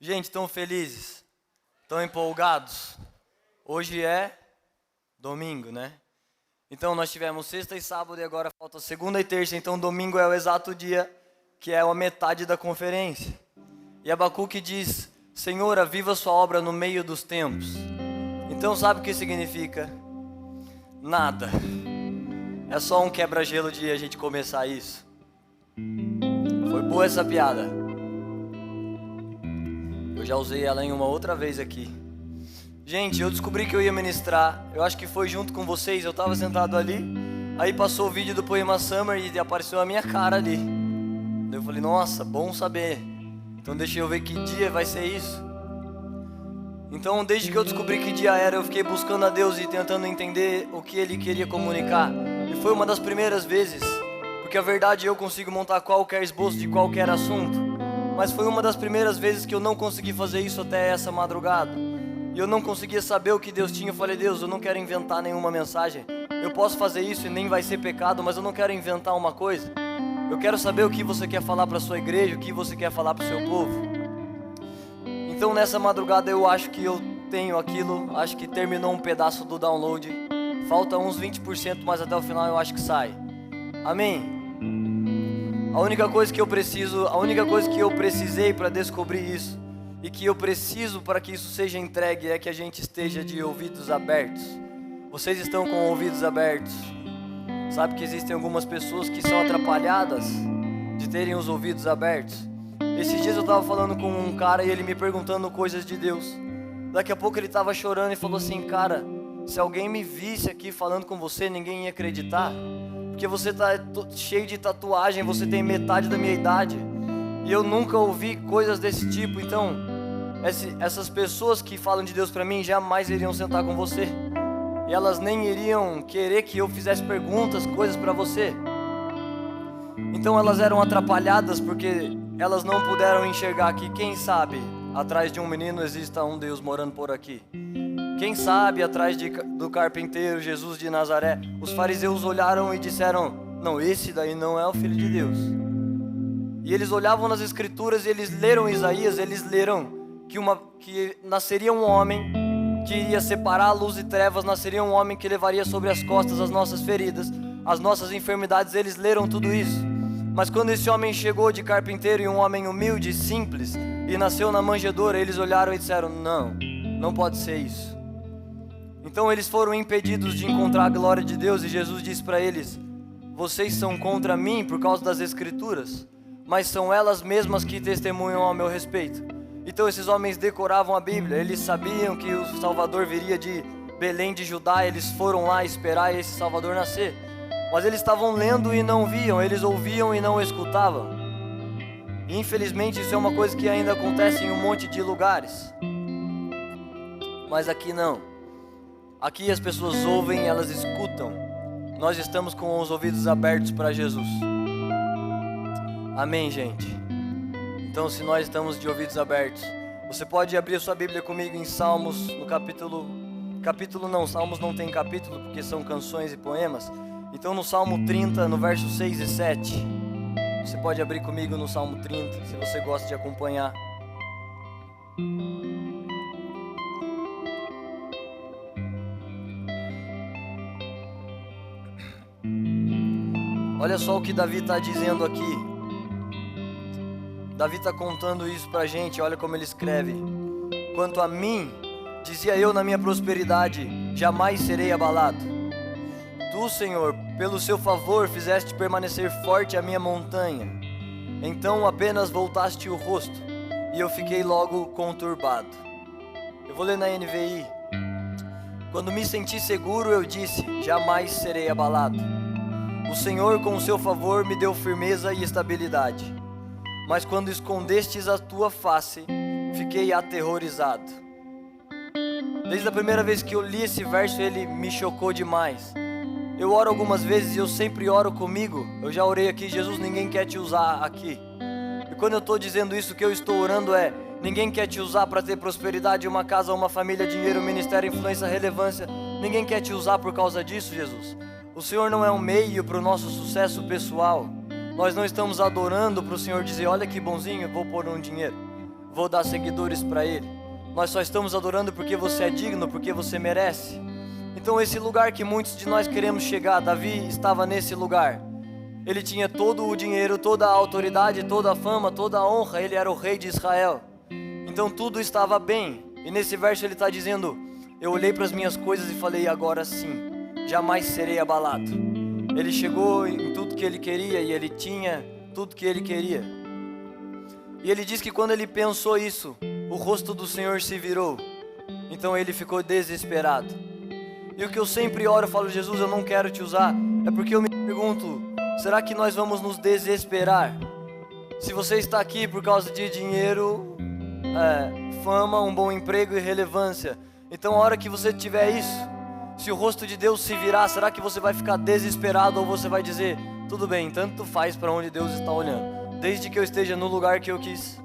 Gente, estão felizes? Estão empolgados? Hoje é domingo, né? Então nós tivemos sexta e sábado e agora falta segunda e terça. Então domingo é o exato dia que é a metade da conferência. E Abacuque diz: Senhor, aviva sua obra no meio dos tempos. Então sabe o que significa? Nada. É só um quebra-gelo de a gente começar isso. Foi boa essa piada. Eu já usei ela em uma outra vez aqui. Gente, eu descobri que eu ia ministrar. Eu acho que foi junto com vocês. Eu estava sentado ali. Aí passou o vídeo do Poema Summer e apareceu a minha cara ali. Daí eu falei, nossa, bom saber. Então deixa eu ver que dia vai ser isso. Então desde que eu descobri que dia era, eu fiquei buscando a Deus e tentando entender o que Ele queria comunicar. E foi uma das primeiras vezes. Porque a verdade eu consigo montar qualquer esboço de qualquer assunto. Mas foi uma das primeiras vezes que eu não consegui fazer isso até essa madrugada. E eu não conseguia saber o que Deus tinha. Eu falei, Deus, eu não quero inventar nenhuma mensagem. Eu posso fazer isso e nem vai ser pecado, mas eu não quero inventar uma coisa. Eu quero saber o que você quer falar para a sua igreja, o que você quer falar para o seu povo. Então nessa madrugada eu acho que eu tenho aquilo. Acho que terminou um pedaço do download. Falta uns 20%, mas até o final eu acho que sai. Amém? A única coisa que eu precisei para descobrir isso e que eu preciso para que isso seja entregue é que a gente esteja de ouvidos abertos. Vocês estão com ouvidos abertos? Sabe que existem algumas pessoas que são atrapalhadas de terem os ouvidos abertos? Esses dias eu estava falando com um cara e ele me perguntando coisas de Deus. Daqui a pouco ele estava chorando e falou assim, cara, se alguém me visse aqui falando com você, ninguém ia acreditar. Porque você tá cheio de tatuagem, você tem metade da minha idade. E eu nunca ouvi coisas desse tipo. Então, essas pessoas que falam de Deus pra mim jamais iriam sentar com você. E elas nem iriam querer que eu fizesse perguntas, coisas pra você. Então elas eram atrapalhadas porque elas não puderam enxergar que, quem sabe, atrás de um menino exista um Deus morando por aqui. Quem sabe, atrás do carpinteiro Jesus de Nazaré, os fariseus olharam e disseram, não, esse daí não é o Filho de Deus. E eles olhavam nas escrituras e eles leram Isaías, eles leram que nasceria um homem que iria separar luz e trevas, nasceria um homem que levaria sobre as costas as nossas feridas, as nossas enfermidades, eles leram tudo isso. Mas quando esse homem chegou de carpinteiro e um homem humilde, simples, e nasceu na manjedoura, eles olharam e disseram, não pode ser isso. Então eles foram impedidos de encontrar a glória de Deus e Jesus disse para eles, vocês são contra mim por causa das escrituras, mas são elas mesmas que testemunham ao meu respeito. Então esses homens decoravam a Bíblia, eles sabiam que o Salvador viria de Belém de Judá, eles foram lá esperar esse Salvador nascer. Mas eles estavam lendo e não viam, eles ouviam e não escutavam. E infelizmente isso é uma coisa que ainda acontece em um monte de lugares. Mas aqui não. Aqui as pessoas ouvem, elas escutam. Nós estamos com os ouvidos abertos para Jesus. Amém, gente? Então, se nós estamos de ouvidos abertos, você pode abrir a sua Bíblia comigo em Salmos, no Salmos não tem capítulo, porque são canções e poemas. Então, no Salmo 30, no verso 6 e 7, você pode abrir comigo no Salmo 30, se você gosta de acompanhar. Olha só o que Davi está dizendo aqui. Davi está contando isso pra gente, olha como ele escreve. Quanto a mim, dizia eu na minha prosperidade, jamais serei abalado. Tu, Senhor, pelo seu favor fizeste permanecer forte a minha montanha. Então apenas voltaste o rosto, e eu fiquei logo conturbado. Eu vou ler na NVI. Quando me senti seguro, eu disse, jamais serei abalado. O Senhor, com o seu favor, me deu firmeza e estabilidade. Mas quando escondestes a tua face, fiquei aterrorizado. Desde a primeira vez que eu li esse verso, ele me chocou demais. Eu oro algumas vezes e eu sempre oro comigo. Eu já orei aqui, Jesus, ninguém quer te usar aqui. E quando eu estou dizendo isso, o que eu estou orando é, ninguém quer te usar para ter prosperidade, uma casa, uma família, dinheiro, ministério, influência, relevância. Ninguém quer te usar por causa disso, Jesus. O Senhor não é um meio para o nosso sucesso pessoal. Nós não estamos adorando para o Senhor dizer, olha que bonzinho, eu vou pôr um dinheiro. vou dar seguidores para Ele. Nós só estamos adorando porque você é digno, porque você merece. Então esse lugar que muitos de nós queremos chegar, Davi estava nesse lugar. Ele tinha todo o dinheiro, toda a autoridade, toda a fama, toda a honra. Ele era o rei de Israel. Então tudo estava bem. E nesse verso ele está dizendo: eu olhei para as minhas coisas e falei, agora sim, jamais serei abalado. Ele chegou em tudo que ele queria e ele tinha tudo que ele queria. E ele diz que quando ele pensou isso, o rosto do Senhor se virou. Então ele ficou desesperado. E o que eu sempre oro, eu falo, Jesus, eu não quero te usar, é porque eu me pergunto, será que nós vamos nos desesperar? Se você está aqui por causa de dinheiro, fama, um bom emprego e relevância, então a hora que você tiver isso, se o rosto de Deus se virar, será que você vai ficar desesperado ou você vai dizer, tudo bem, tanto faz para onde Deus está olhando, desde que eu esteja no lugar que eu quis,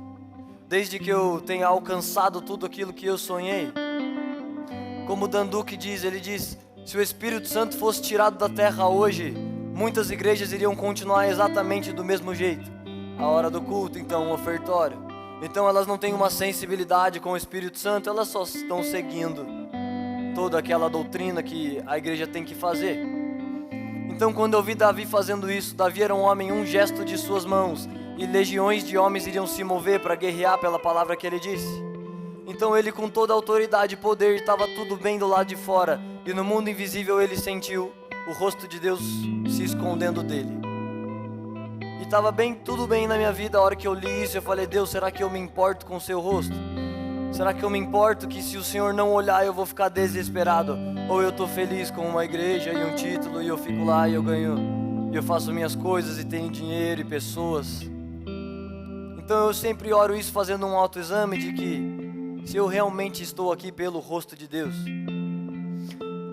desde que eu tenha alcançado tudo aquilo que eu sonhei? Como Dan Duque diz, ele diz, se o Espírito Santo fosse tirado da terra hoje, muitas igrejas iriam continuar exatamente do mesmo jeito. A hora do culto, então, um ofertório. Então elas não têm uma sensibilidade com o Espírito Santo, elas só estão seguindo toda aquela doutrina que a igreja tem que fazer. Então quando eu vi Davi fazendo isso, Davi era um homem, um gesto de suas mãos, e legiões de homens iriam se mover para guerrear pela palavra que ele disse. Então ele, com toda a autoridade e poder, estava tudo bem do lado de fora, e no mundo invisível ele sentiu o rosto de Deus se escondendo dele. E estava bem, tudo bem na minha vida. A hora que eu li isso, eu falei, Deus, será que eu me importo com o seu rosto? Será que eu me importo que se o Senhor não olhar eu vou ficar desesperado? Ou eu estou feliz com uma igreja e um título e eu fico lá e eu ganho, e eu faço minhas coisas e tenho dinheiro e pessoas? Então eu sempre oro isso fazendo um autoexame de que se eu realmente estou aqui pelo rosto de Deus.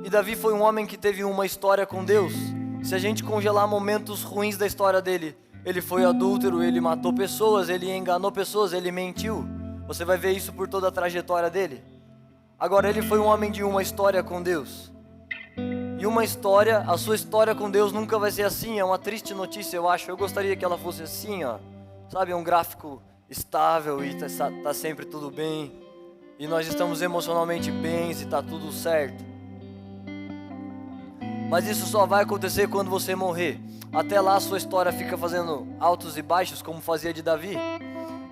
E Davi foi um homem que teve uma história com Deus. Se a gente congelar momentos ruins da história dele, ele foi adúltero, ele matou pessoas, ele enganou pessoas, ele mentiu. Você vai ver isso por toda a trajetória dele. Agora ele foi um homem de uma história com Deus. E uma história, a sua história com Deus nunca vai ser assim. É uma triste notícia, eu acho. Eu gostaria que ela fosse assim, ó. Sabe, um gráfico estável e tá sempre tudo bem. E nós estamos emocionalmente bem e tá tudo certo. Mas isso só vai acontecer quando você morrer. Até lá a sua história fica fazendo altos e baixos, como fazia de Davi.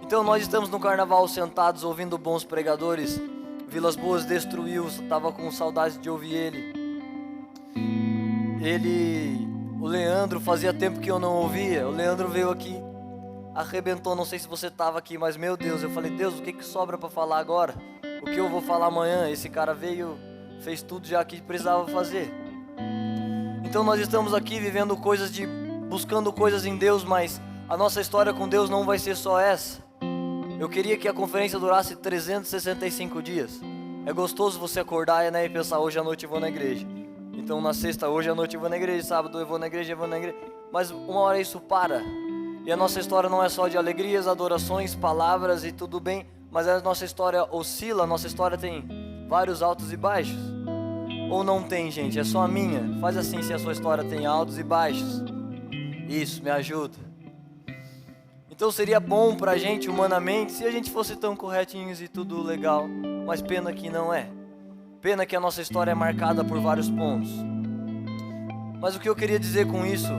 Então nós estamos no carnaval sentados ouvindo bons pregadores. Vilas Boas destruiu, estava com saudade de ouvir ele. O Leandro, fazia tempo que eu não ouvia. O Leandro veio aqui, arrebentou, não sei se você estava aqui, mas meu Deus, eu falei, Deus, o que sobra para falar agora? O que eu vou falar amanhã? Esse cara veio, fez tudo já que precisava fazer. Então nós estamos aqui vivendo buscando coisas em Deus, mas a nossa história com Deus não vai ser só essa. Eu queria que a conferência durasse 365 dias. É gostoso você acordar e pensar, hoje à noite eu vou na igreja. Então na sexta, hoje à noite eu vou na igreja, sábado eu vou na igreja, Mas uma hora isso para. E a nossa história não é só de alegrias, adorações, palavras e tudo bem, mas a nossa história oscila, a nossa história tem vários altos e baixos. Ou não tem, gente, é só a minha. Faz assim se a sua história tem altos e baixos. Isso, me ajuda. Então seria bom pra gente, humanamente, se a gente fosse tão corretinhos e tudo legal. Mas pena que não é. Pena que a nossa história é marcada por vários pontos. Mas o que eu queria dizer com isso,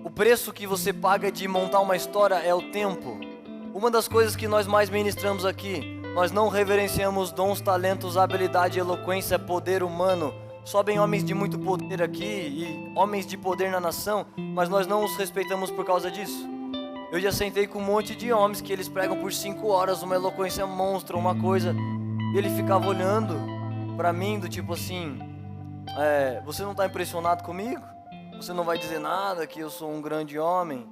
o preço que você paga de montar uma história é o tempo. Uma das coisas que nós mais ministramos aqui, nós não reverenciamos dons, talentos, habilidade, eloquência, poder humano. Sobem homens de muito poder aqui e homens de poder na nação, mas nós não os respeitamos por causa disso. Eu já sentei com um monte de homens que eles pregam por 5 horas, uma eloquência monstra, uma coisa, e ele ficava olhando pra mim do tipo assim, você não tá impressionado comigo? Você não vai dizer nada, que eu sou um grande homem?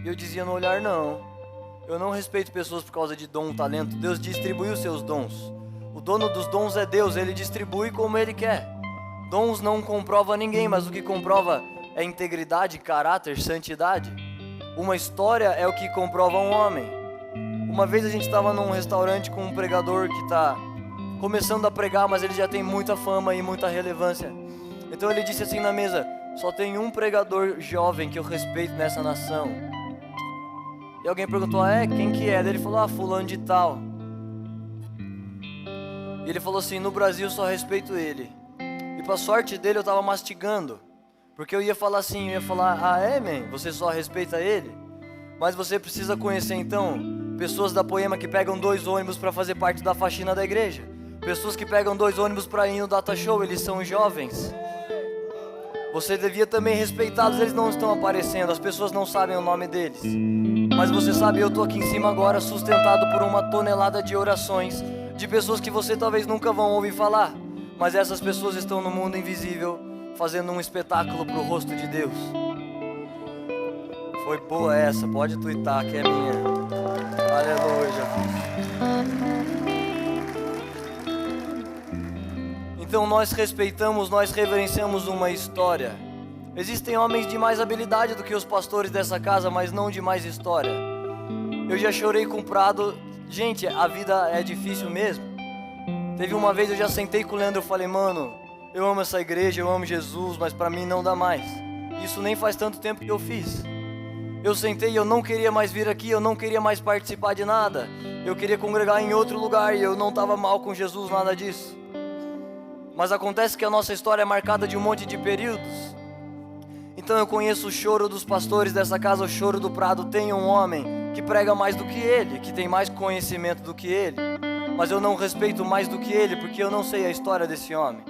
E eu dizia no olhar, não. Eu não respeito pessoas por causa de dom, talento. Deus distribuiu seus dons. O dono dos dons é Deus, Ele distribui como Ele quer. Dons não comprova ninguém, mas o que comprova é integridade, caráter, santidade. Uma história é o que comprova um homem. Uma vez a gente estava num restaurante com um pregador que está começando a pregar, mas ele já tem muita fama e muita relevância. Então ele disse assim na mesa, só tem um pregador jovem que eu respeito nessa nação. E alguém perguntou, quem que é? Daí ele falou, fulano de tal. E ele falou assim, no Brasil só respeito ele. E pra sorte dele eu tava mastigando. Porque eu ia falar assim, man, você só respeita ele? Mas você precisa conhecer então pessoas da Poema que pegam 2 ônibus para fazer parte da faxina da igreja. Pessoas que pegam 2 ônibus para ir no data show, eles são jovens. Você devia também respeitá-los, eles não estão aparecendo, as pessoas não sabem o nome deles. Mas você sabe, eu tô aqui em cima agora sustentado por 1 tonelada de orações de pessoas que você talvez nunca vão ouvir falar. Mas essas pessoas estão no mundo invisível, fazendo um espetáculo pro rosto de Deus. Foi boa essa, pode tuitar que é minha. Aleluia. Então nós respeitamos, nós reverenciamos uma história. Existem homens de mais habilidade do que os pastores dessa casa, mas não de mais história. Eu já chorei com o Prado. Gente, a vida é difícil mesmo. Teve uma vez eu já sentei com o Leandro e falei, mano, eu amo essa igreja, eu amo Jesus, mas pra mim não dá mais. Isso nem faz tanto tempo que eu fiz. Eu sentei e eu não queria mais vir aqui, eu não queria mais participar de nada. Eu queria congregar em outro lugar e eu não estava mal com Jesus, nada disso. Mas acontece que a nossa história é marcada de um monte de períodos. Então eu conheço o choro dos pastores dessa casa, o choro do Prado. Tem um homem que prega mais do que ele, que tem mais conhecimento do que ele. Mas eu não respeito mais do que ele, porque eu não sei a história desse homem.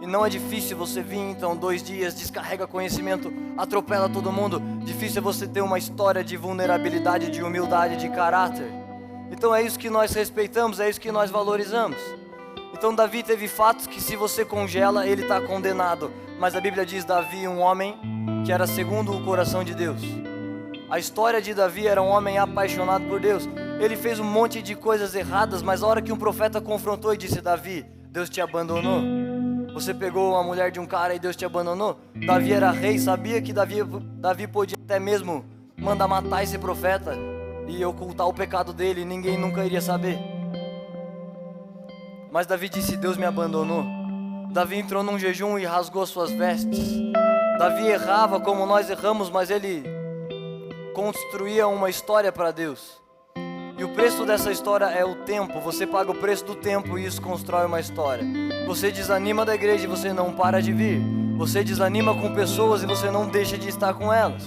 E não é difícil você vir então 2 dias, descarrega conhecimento, atropela todo mundo. Difícil é você ter uma história de vulnerabilidade, de humildade, de caráter. Então é isso que nós respeitamos, é isso que nós valorizamos. Então Davi teve fatos que se você congela, ele está condenado. Mas a Bíblia diz Davi, um homem que era segundo o coração de Deus. A história de Davi era um homem apaixonado por Deus. Ele fez um monte de coisas erradas, mas a hora que um profeta confrontou e disse, Davi, Deus te abandonou. Você pegou uma mulher de um cara e Deus te abandonou? Davi era rei, sabia que Davi podia até mesmo mandar matar esse profeta e ocultar o pecado dele, e ninguém nunca iria saber. Mas Davi disse, Deus me abandonou. Davi entrou num jejum e rasgou suas vestes. Davi errava como nós erramos, mas ele construía uma história para Deus. E o preço dessa história é o tempo. Você paga o preço do tempo e isso constrói uma história. Você desanima da igreja e você não para de vir. Você desanima com pessoas e você não deixa de estar com elas.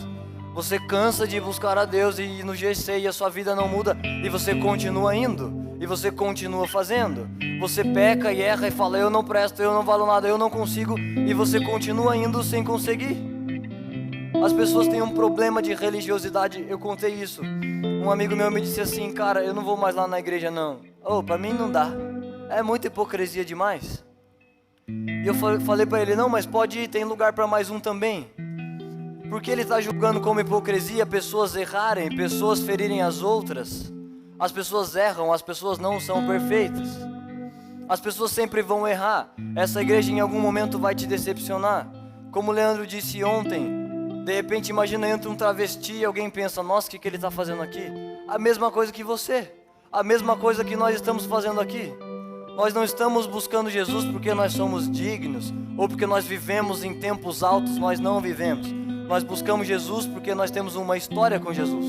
Você cansa de buscar a Deus e ir no GC e a sua vida não muda e você continua indo. E você continua fazendo. Você peca e erra e fala, eu não presto, eu não valo nada, eu não consigo. E você continua indo sem conseguir. As pessoas têm um problema de religiosidade. Eu contei isso. Um amigo meu me disse assim, cara, eu não vou mais lá na igreja não. Pra mim não dá. É muita hipocrisia demais. E eu falei pra ele, não, mas pode ir, tem lugar pra mais um também. Porque ele está julgando como hipocrisia pessoas errarem, pessoas ferirem as outras. As pessoas erram, as pessoas não são perfeitas. As pessoas sempre vão errar. Essa igreja em algum momento vai te decepcionar. Como o Leandro disse ontem, de repente imagina entra um travesti e alguém pensa, nossa, o que ele está fazendo aqui? A mesma coisa que você. A mesma coisa que nós estamos fazendo aqui. Nós não estamos buscando Jesus porque nós somos dignos ou porque nós vivemos em tempos altos, nós não vivemos. Nós buscamos Jesus porque nós temos uma história com Jesus.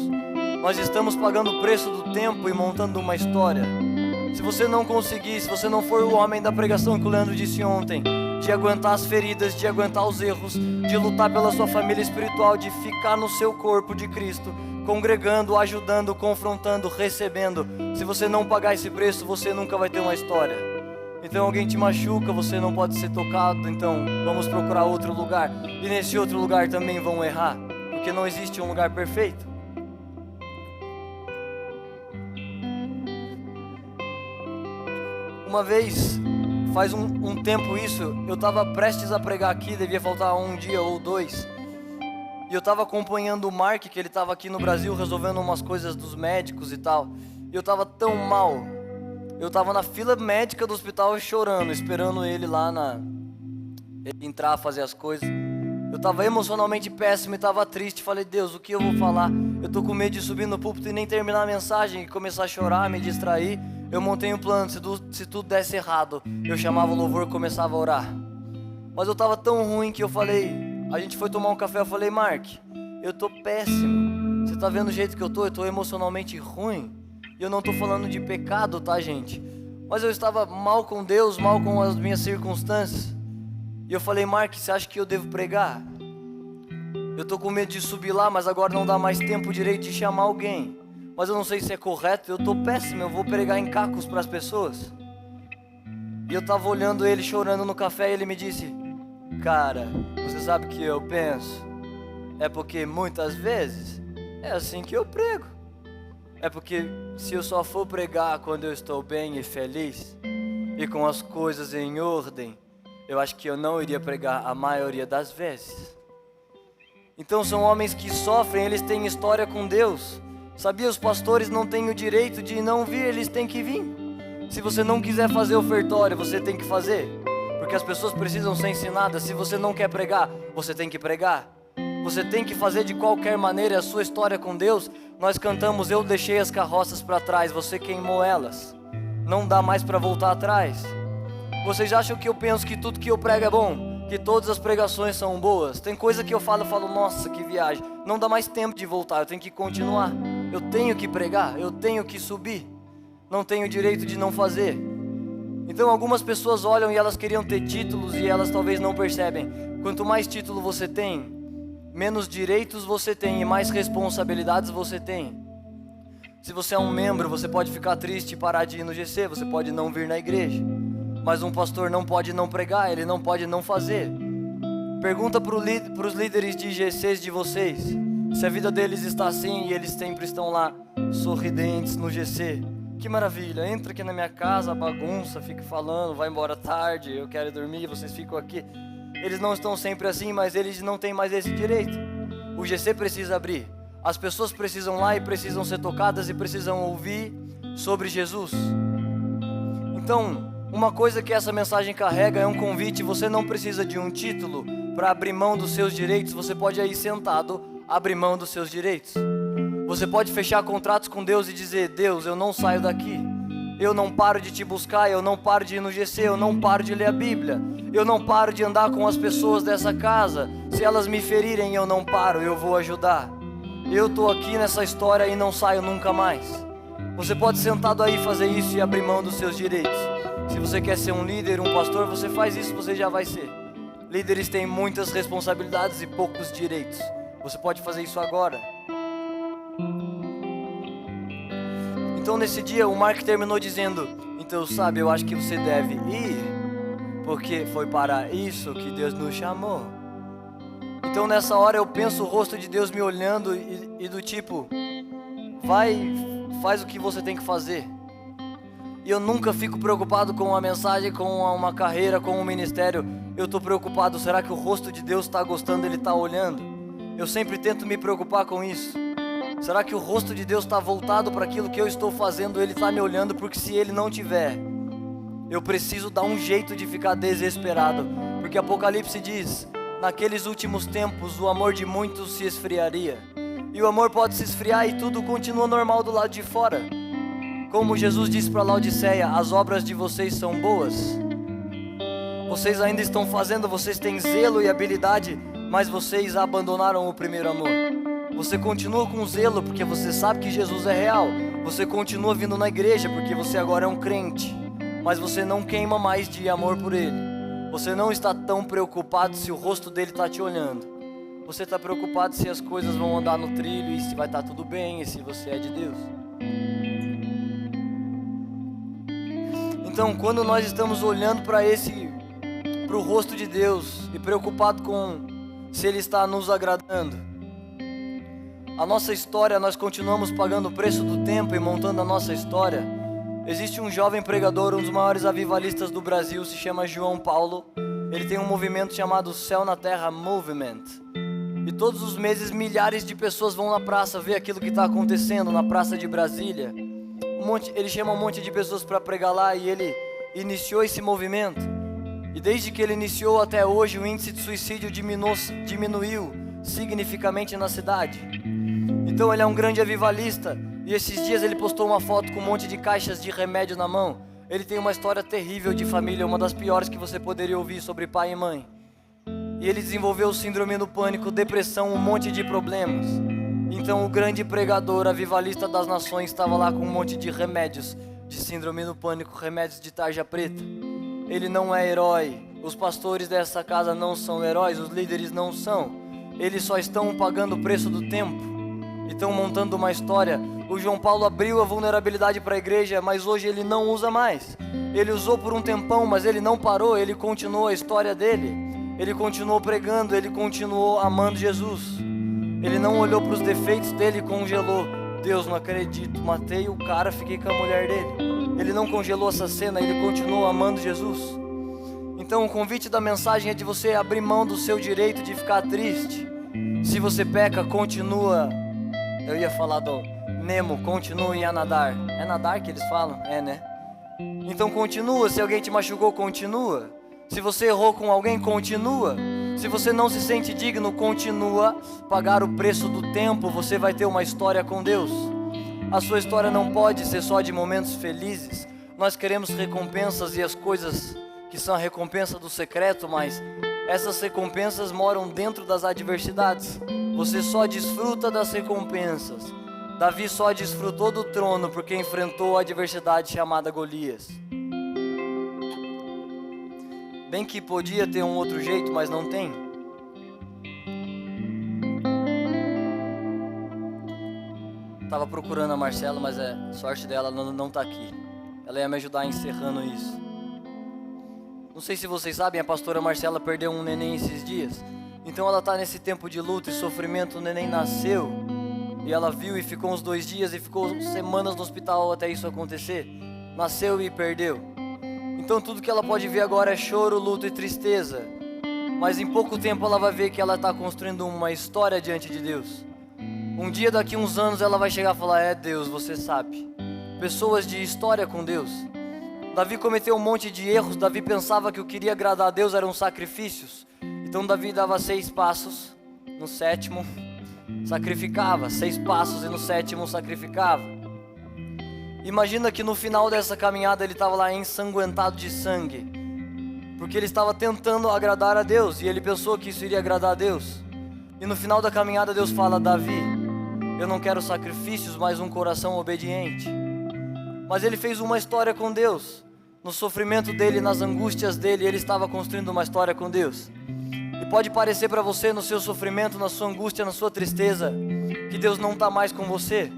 Nós estamos pagando o preço do tempo e montando uma história. Se você não conseguir, se você não for o homem da pregação que o Leandro disse ontem, de aguentar as feridas, de aguentar os erros, de lutar pela sua família espiritual, de ficar no seu corpo de Cristo, congregando, ajudando, confrontando, recebendo. Se você não pagar esse preço, você nunca vai ter uma história. Então alguém te machuca, você não pode ser tocado, então vamos procurar outro lugar. E nesse outro lugar também vão errar, porque não existe um lugar perfeito. Uma vez, faz um tempo isso, eu estava prestes a pregar aqui, devia faltar 1 dia ou 2. E eu estava acompanhando o Mark, que ele estava aqui no Brasil resolvendo umas coisas dos médicos e tal. E eu estava tão mal. Eu estava na fila médica do hospital chorando, esperando ele lá ele entrar, fazer as coisas. Eu estava emocionalmente péssimo e estava triste. Falei, Deus, o que eu vou falar? Eu estou com medo de subir no púlpito e nem terminar a mensagem e começar a chorar, me distrair. Eu montei um plano, se tudo desse errado, eu chamava o louvor e começava a orar. Mas eu estava tão ruim que eu falei, a gente foi tomar um café, eu falei, Mark, eu estou péssimo. Você tá vendo o jeito que eu tô emocionalmente ruim. E eu não tô falando de pecado, tá, gente? Mas eu estava mal com Deus, mal com as minhas circunstâncias. E eu falei, Mark, você acha que eu devo pregar? Eu tô com medo de subir lá, mas agora não dá mais tempo direito de chamar alguém. Mas eu não sei se é correto, eu tô péssimo, eu vou pregar em cacos para as pessoas. E eu tava olhando ele chorando no café e ele me disse, cara, você sabe o que eu penso? É porque muitas vezes é assim que eu prego. É porque se eu só for pregar quando eu estou bem e feliz e com as coisas em ordem, eu acho que eu não iria pregar a maioria das vezes. Então são homens que sofrem, eles têm história com Deus. Sabia, os pastores não têm o direito de não vir, eles têm que vir. Se você não quiser fazer ofertório, você tem que fazer, porque as pessoas precisam ser ensinadas. Se você não quer pregar, você tem que pregar. Você tem que fazer de qualquer maneira a sua história com Deus. Nós cantamos, eu deixei as carroças para trás, você queimou elas. Não dá mais para voltar atrás. Vocês acham que eu penso que tudo que eu prego é bom? Que todas as pregações são boas? Tem coisa que eu falo, nossa, que viagem. Não dá mais tempo de voltar, eu tenho que continuar. Eu tenho que pregar, eu tenho que subir. Não tenho direito de não fazer. Então algumas pessoas olham e elas queriam ter títulos e elas talvez não percebem. Quanto mais título você tem, menos direitos você tem e mais responsabilidades você tem. Se você é um membro, você pode ficar triste e parar de ir no GC, você pode não vir na igreja. Mas um pastor não pode não pregar, ele não pode não fazer. Pergunta para os líderes de GCs de vocês, se a vida deles está assim e eles sempre estão lá sorridentes no GC. Que maravilha, entra aqui na minha casa, bagunça, fica falando, vai embora tarde, eu quero dormir, vocês ficam aqui. Eles não estão sempre assim, mas eles não têm mais esse direito. O GC precisa abrir. As pessoas precisam lá e precisam ser tocadas e precisam ouvir sobre Jesus. Então, uma coisa que essa mensagem carrega é um convite. Você não precisa de um título para abrir mão dos seus direitos. Você pode aí sentado abrir mão dos seus direitos. Você pode fechar contratos com Deus e dizer, Deus, eu não saio daqui. Eu não paro de te buscar, eu não paro de ir no GC, eu não paro de ler a Bíblia. Eu não paro de andar com as pessoas dessa casa. Se elas me ferirem, eu não paro, eu vou ajudar. Eu estou aqui nessa história e não saio nunca mais. Você pode sentado aí fazer isso e abrir mão dos seus direitos. Se você quer ser um líder, um pastor, você faz isso, você já vai ser. Líderes têm muitas responsabilidades e poucos direitos. Você pode fazer isso agora. Então nesse dia o Mark terminou dizendo, então sabe, eu acho que você deve ir, porque foi para isso que Deus nos chamou. Então nessa hora eu penso o rosto de Deus me olhando e do tipo, vai, faz o que você tem que fazer. E eu nunca fico preocupado com uma mensagem, com uma carreira, com um ministério. Eu estou preocupado, será que o rosto de Deus está gostando, Ele está olhando? Eu sempre tento me preocupar com isso. Será que o rosto de Deus está voltado para aquilo que eu estou fazendo? Ele está me olhando, porque se Ele não tiver, eu preciso dar um jeito de ficar desesperado. Porque Apocalipse diz, naqueles últimos tempos o amor de muitos se esfriaria. E o amor pode se esfriar e tudo continua normal do lado de fora. Como Jesus disse para Laodiceia, as obras de vocês são boas. Vocês ainda estão fazendo, vocês têm zelo e habilidade, mas vocês abandonaram o primeiro amor. Você continua com zelo porque você sabe que Jesus é real. Você continua vindo na igreja porque você agora é um crente. Mas você não queima mais de amor por Ele. Você não está tão preocupado se o rosto dele está te olhando. Você está preocupado se as coisas vão andar no trilho e se vai estar tudo bem e se você é de Deus. Então, quando nós estamos olhando para o rosto de Deus e preocupado com se Ele está nos agradando, a nossa história, nós continuamos pagando o preço do tempo e montando a nossa história. Existe um jovem pregador, um dos maiores avivalistas do Brasil, se chama João Paulo. Ele tem um movimento chamado Céu na Terra Movement. E todos os meses milhares de pessoas vão na praça ver aquilo que está acontecendo na praça de Brasília. Ele chama um monte de pessoas para pregar lá e ele iniciou esse movimento. E desde que ele iniciou até hoje, o índice de suicídio diminuiu significativamente na cidade. Então ele é um grande avivalista. E esses dias ele postou uma foto com um monte de caixas de remédio na mão. Ele tem uma história terrível de família, uma das piores que você poderia ouvir sobre pai e mãe. E ele desenvolveu síndrome do pânico, depressão, um monte de problemas. Então o grande pregador, avivalista das nações, estava lá com um monte de remédios de síndrome do pânico, remédios de tarja preta. Ele não é herói. Os pastores dessa casa não são heróis, os líderes não são. Eles só estão pagando o preço do tempo. E estão montando uma história. O João Paulo abriu a vulnerabilidade para a igreja, mas hoje ele não usa mais. Ele usou por um tempão, mas ele não parou, ele continuou a história dele. Ele continuou pregando, ele continuou amando Jesus. Ele não olhou para os defeitos dele e congelou. Deus, não acredito, matei o cara, fiquei com a mulher dele. Ele não congelou essa cena, ele continuou amando Jesus. Então o convite da mensagem é de você abrir mão do seu direito de ficar triste. Se você peca, continua. Eu ia falar do Nemo, continue a nadar. É nadar que eles falam? É, né? Então continua. Se alguém te machucou, continua. Se você errou com alguém, continua. Se você não se sente digno, continua. Pagar o preço do tempo, você vai ter uma história com Deus. A sua história não pode ser só de momentos felizes. Nós queremos recompensas e as coisas que são a recompensa do secreto, mas essas recompensas moram dentro das adversidades. Você só desfruta das recompensas. Davi só desfrutou do trono porque enfrentou a adversidade chamada Golias. Bem que podia ter um outro jeito, mas não tem. Tava procurando a Marcela, mas sorte dela não tá aqui. Ela ia me ajudar encerrando isso. Não sei se vocês sabem, a pastora Marcela perdeu um neném esses dias. Então ela tá nesse tempo de luto e sofrimento. O neném nasceu e ela viu e ficou uns 2 dias e ficou semanas no hospital até isso acontecer. Nasceu e perdeu. Então tudo que ela pode ver agora é choro, luto e tristeza. Mas em pouco tempo ela vai ver que ela está construindo uma história diante de Deus. Um dia, daqui uns anos, ela vai chegar e falar: é Deus, você sabe. Pessoas de história com Deus. Davi cometeu um monte de erros. Davi pensava que o que iria agradar a Deus eram sacrifícios. Então Davi dava 6 passos, no 7º sacrificava, 6 passos e no 7º sacrificava. Imagina que no final dessa caminhada ele estava lá ensanguentado de sangue, porque ele estava tentando agradar a Deus e ele pensou que isso iria agradar a Deus. E no final da caminhada Deus fala: Davi, eu não quero sacrifícios, mas um coração obediente. Mas ele fez uma história com Deus. No sofrimento dele, nas angústias dele, ele estava construindo uma história com Deus. E pode parecer para você, no seu sofrimento, na sua angústia, na sua tristeza, que Deus não está mais com você.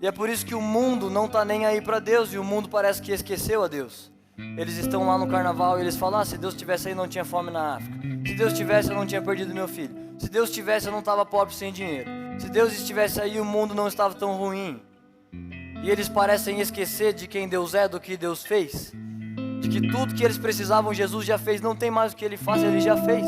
E é por isso que o mundo não está nem aí para Deus, e o mundo parece que esqueceu a Deus. Eles estão lá no carnaval e eles falam: se Deus estivesse aí, não tinha fome na África. Se Deus estivesse, eu não tinha perdido meu filho. Se Deus estivesse, eu não estava pobre sem dinheiro. Se Deus estivesse aí, o mundo não estava tão ruim. E eles parecem esquecer de quem Deus é, do que Deus fez. De que tudo que eles precisavam, Jesus já fez. Não tem mais o que Ele faz, Ele já fez.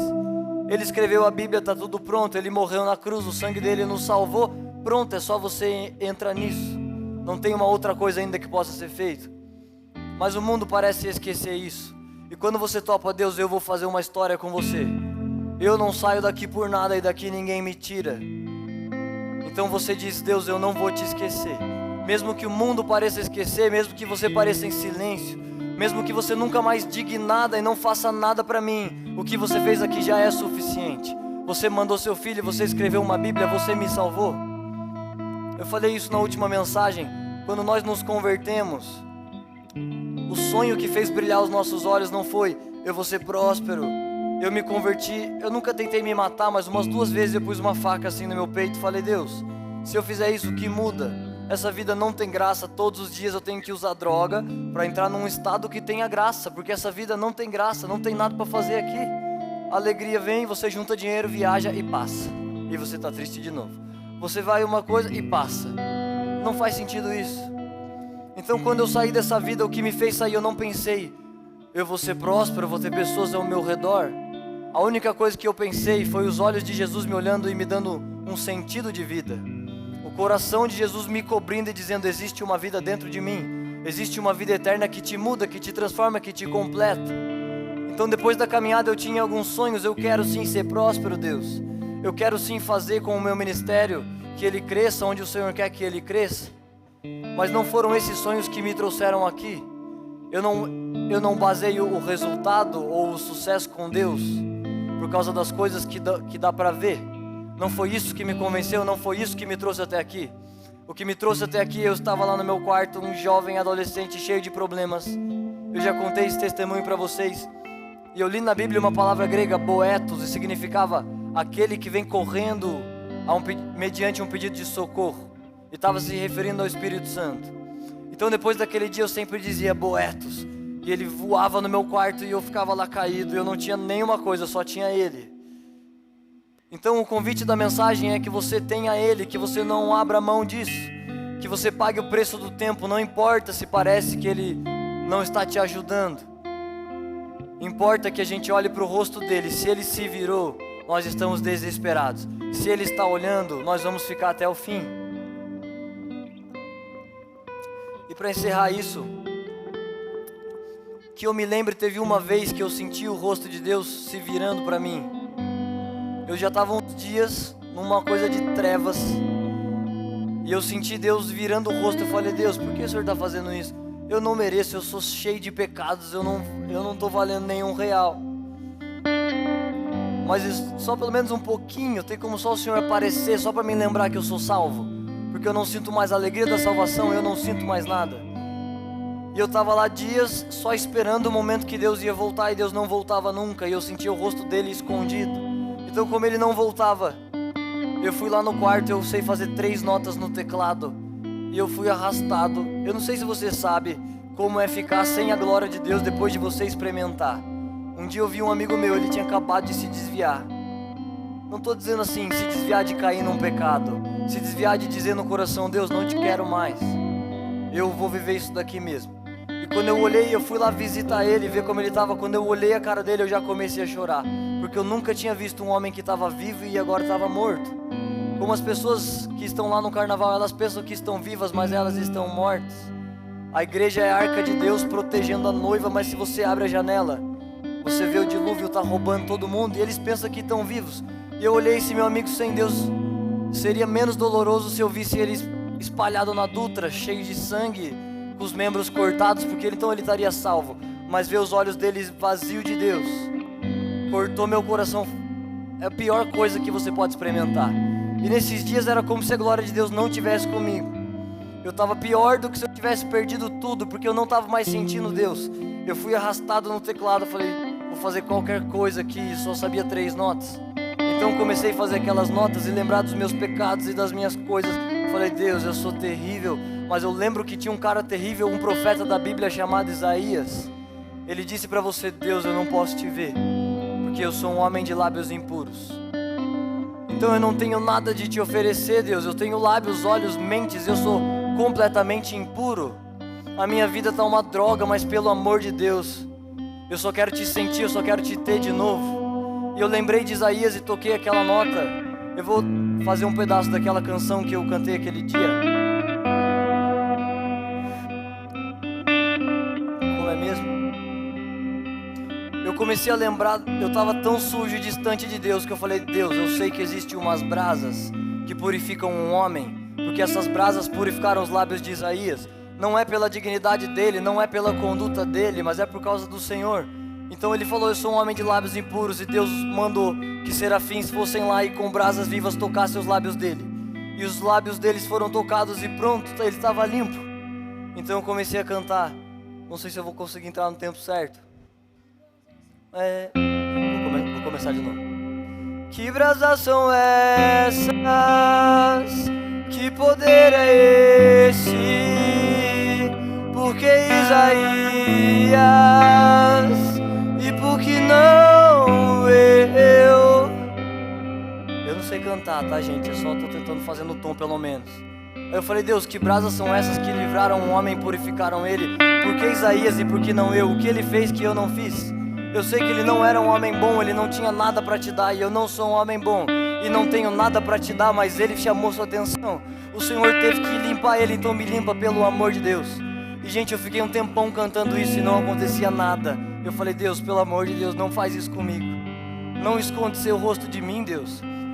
Ele escreveu a Bíblia, está tudo pronto. Ele morreu na cruz, o sangue dele nos salvou. Pronto, é só você entrar nisso. Não tem uma outra coisa ainda que possa ser feita. Mas o mundo parece esquecer isso. E quando você topa: Deus, eu vou fazer uma história com você. Eu não saio daqui por nada e daqui ninguém me tira. Então você diz: Deus, eu não vou te esquecer. Mesmo que o mundo pareça esquecer, mesmo que você pareça em silêncio, mesmo que você nunca mais diga nada e não faça nada para mim, o que você fez aqui já é suficiente. Você mandou seu filho, você escreveu uma Bíblia, você me salvou. Eu falei isso na última mensagem. Quando nós nos convertemos, o sonho que fez brilhar os nossos olhos não foi: eu vou ser próspero. Eu me converti, eu nunca tentei me matar, mas umas 2 vezes eu pus uma faca assim no meu peito e falei: Deus, se eu fizer isso, o que muda? Essa vida não tem graça. Todos os dias eu tenho que usar droga para entrar num estado que tenha graça, porque essa vida não tem graça, não tem nada para fazer aqui. A alegria vem, você junta dinheiro, viaja e passa, e você está triste de novo. Você vai uma coisa e passa. Não faz sentido isso. Então quando eu saí dessa vida, o que me fez sair, eu não pensei: eu vou ser próspero, eu vou ter pessoas ao meu redor. A única coisa que eu pensei foi os olhos de Jesus me olhando e me dando um sentido de vida. O coração de Jesus me cobrindo e dizendo: existe uma vida dentro de mim. Existe uma vida eterna que te muda, que te transforma, que te completa. Então depois da caminhada eu tinha alguns sonhos. Eu quero sim ser próspero, Deus. Eu quero sim fazer com o meu ministério que ele cresça onde o Senhor quer que ele cresça. Mas não foram esses sonhos que me trouxeram aqui. Eu não baseio o resultado ou o sucesso com Deus por causa das coisas que dá para ver. Não foi isso que me convenceu, não foi isso que me trouxe até aqui. O que me trouxe até aqui, eu estava lá no meu quarto, um jovem adolescente cheio de problemas. Eu já contei esse testemunho para vocês. E eu li na Bíblia uma palavra grega, boetos, e significava aquele que vem correndo mediante um pedido de socorro. E estava se referindo ao Espírito Santo. Então depois daquele dia eu sempre dizia boetos. E ele voava no meu quarto e eu ficava lá caído. E eu não tinha nenhuma coisa, só tinha ele. Então o convite da mensagem é que você tenha ele, que você não abra mão disso. Que você pague o preço do tempo, não importa se parece que ele não está te ajudando. Importa que a gente olhe para o rosto dele. Se ele se virou, nós estamos desesperados. Se ele está olhando, nós vamos ficar até o fim. E para encerrar isso, que eu me lembre, teve uma vez que eu senti o rosto de Deus se virando para mim. Eu já estava uns dias numa coisa de trevas, e eu senti Deus virando o rosto. Eu falei, Deus, por que o Senhor está fazendo isso? Eu não mereço, eu sou cheio de pecados, eu não estou valendo nenhum real. Mas só pelo menos um pouquinho, tem como só o Senhor aparecer, só para me lembrar que eu sou salvo. Porque eu não sinto mais a alegria da salvação, eu não sinto mais nada. E eu estava lá dias só esperando o momento que Deus ia voltar, e Deus não voltava nunca, e eu sentia o rosto dele escondido. Então como ele não voltava, eu fui lá no quarto, eu sei fazer 3 notas no teclado, e eu fui arrastado. Eu não sei se você sabe como é ficar sem a glória de Deus depois de você experimentar. Um dia eu vi um amigo meu, ele tinha acabado de se desviar. Não estou dizendo assim, se desviar de cair num pecado, se desviar de dizer no coração, Deus, não te quero mais, eu vou viver isso daqui mesmo. E quando eu olhei, eu fui lá visitar ele, ver como ele estava. Quando eu olhei a cara dele, eu já comecei a chorar, porque eu nunca tinha visto um homem que estava vivo e agora estava morto. Como as pessoas que estão lá no carnaval, elas pensam que estão vivas, mas elas estão mortas. A igreja é a arca de Deus protegendo a noiva, mas se você abre a janela, você vê o dilúvio tá roubando todo mundo, e eles pensam que estão vivos. E eu olhei, esse meu amigo sem Deus seria menos doloroso se eu visse ele espalhado na Dutra, cheio de sangue, com os membros cortados, porque então ele estaria salvo. Mas ver os olhos dele vazios de Deus cortou meu coração. É a pior coisa que você pode experimentar. E nesses dias era como se a glória de Deus não estivesse comigo. Eu estava pior do que se eu tivesse perdido tudo, porque eu não estava mais sentindo Deus. Eu fui arrastado no teclado, falei, vou fazer qualquer coisa aqui, só sabia 3 notas. Então comecei a fazer aquelas notas e lembrar dos meus pecados e das minhas coisas. Falei, Deus, eu sou terrível. Mas eu lembro que tinha um cara terrível, um profeta da Bíblia chamado Isaías. Ele disse para você, Deus, eu não posso te ver, porque eu sou um homem de lábios impuros. Então eu não tenho nada de te oferecer, Deus. Eu tenho lábios, olhos, mentes, eu sou completamente impuro. A minha vida está uma droga, mas pelo amor de Deus, eu só quero te sentir, eu só quero te ter de novo. E eu lembrei de Isaías e toquei aquela nota. Eu vou fazer um pedaço daquela canção que eu cantei aquele dia. Como é mesmo? Eu comecei a lembrar, eu estava tão sujo e distante de Deus, que eu falei, Deus, eu sei que existem umas brasas que purificam um homem, porque essas brasas purificaram os lábios de Isaías. Não é pela dignidade dele, não é pela conduta dele, mas é por causa do Senhor. Então ele falou, eu sou um homem de lábios impuros, e Deus mandou que serafins fossem lá e com brasas vivas tocassem os lábios dele. E os lábios deles foram tocados e pronto, ele estava limpo. Então eu comecei a cantar. Não sei se eu vou conseguir entrar no tempo certo. Vou começar de novo. Que brasas são essas? Que poder é esse? Porque Isaías, e por que não eu? Eu não sei cantar, tá, gente? Eu só tô tentando fazer no tom, pelo menos. Aí eu falei, Deus, que brasas são essas que livraram um homem e purificaram ele? Por que Isaías e por que não eu? O que ele fez que eu não fiz? Eu sei que ele não era um homem bom, ele não tinha nada para te dar, e eu não sou um homem bom, e não tenho nada para te dar, mas ele chamou sua atenção. O Senhor teve que limpar ele, então me limpa pelo amor de Deus. E gente, eu fiquei um tempão cantando isso e não acontecia nada. Eu falei, Deus, pelo amor de Deus, não faz isso comigo. Não esconde seu rosto de mim, Deus.